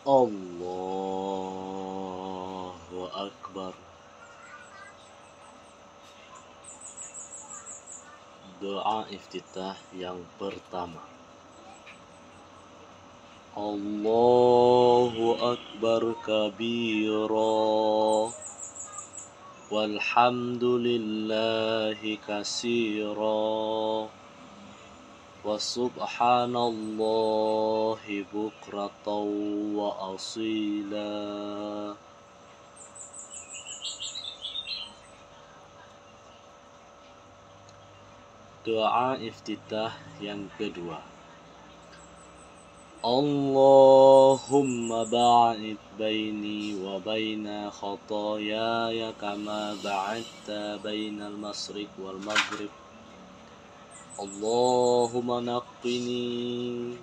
Allahu Akbar. Doa iftitah yang pertama. Allahu Akbar kabira walhamdulillahi kasira wa subhanallahi bukratan wa asila. Doa iftitah yang kedua. Allahumma ba'id baini wa baina khatayaya kama ba'adta bainal masriq wal maghrib. Allahumma naqqini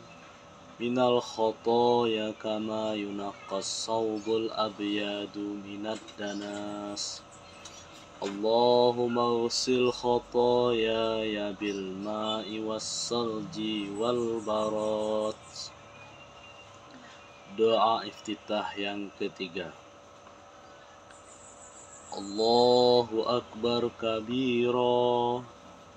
minal khataya kama yunaqqas sawbul abyadu minad danas. Allahumma ghsil khatayaya bil ma'i was salji wal barat. Doa iftitah yang ketiga. Allahu Akbar kabira,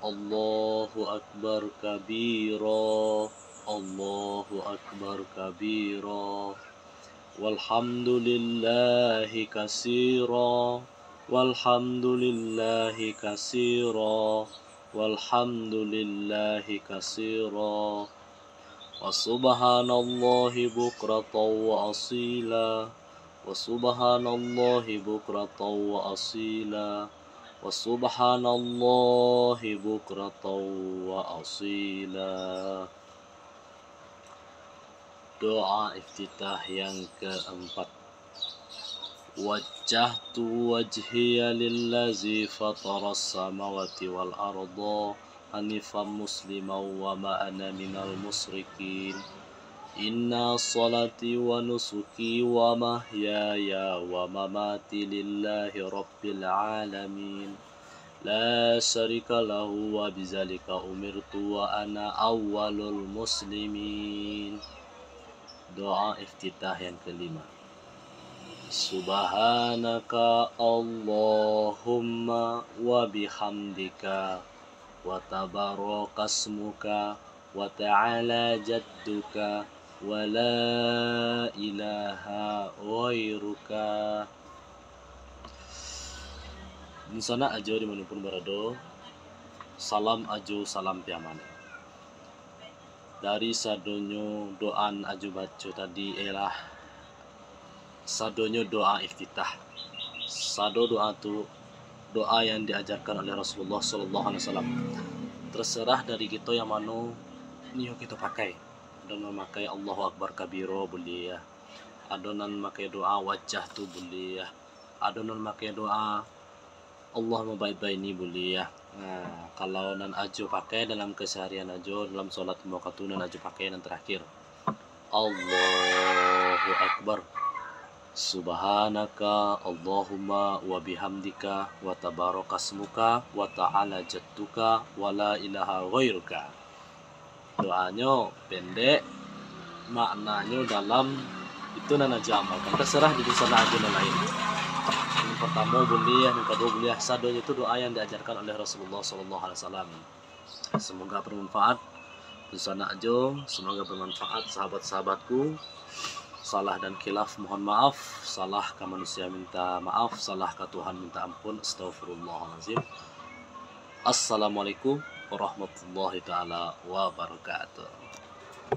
Allahu Akbar kabira, Allahu Akbar kabira, walhamdulillahi kasira, walhamdulillahi kasira, walhamdulillahi kasira, wa subhanallahi bukratan wa asila, wa subhanallahi bukratan wa asila, wa subhanallahi bukratan wa asila. Doa iftitah yang keempat. Wajjahtu wajhiya lillazi fataras samawati wal arda hanifan musliman wa ma ana minal musyrikin. Inna salati wa nusuki wa mahyaya wa mamati lillahi rabbil alamin. La syarika lahu wa bizalika umirtu wa ana awwalul muslimin. Doa iftitah yang kelima. Subhanaka Allahumma wa bihamdika wa tabarakasmuka wa ta'ala jadduka wa la ilaha ghairuka. Insana ajo dimanapun berada, salam ajo salam piamane. Dari sadonyo doan ajo baca tadi ialah sadonyo doa iftitah. Sado doa tu doa yang diajarkan oleh Rasulullah SAW. Terserah dari kita yang mana niyo kita pakai. Ada memakai Allahu Akbar kabiro boleh ya. Ada nan memakai doa wajah tu boleh ya. Ada nan memakai doa Allah membaik-baik ini boleh ya. Nah, kalau nan ajo pakai dalam keseharian ajo, dalam sholat muqatu nan ajo pakai yang terakhir. Allahu Akbar. Subhanaka Allahumma wa bihamdika wa tabarakasmuka wa ta'ala jadduka wa la ilaha ghairuka. Doanya pendek, maknanya dalam, itu nan aja amalkan. Terserah di sana aja lain. Yang pertama boleh, yang kedua boleh. Sadonya itu doa yang diajarkan oleh Rasulullah SAW. Semoga bermanfaat. Di sana aja, semoga bermanfaat sahabat-sahabatku. Salah dan khilaf mohon maaf, salah ke manusia minta maaf, salah ke Tuhan minta ampun. Astaghfirullahaladzim. Assalamualaikum warahmatullahi taala wabarakatuh.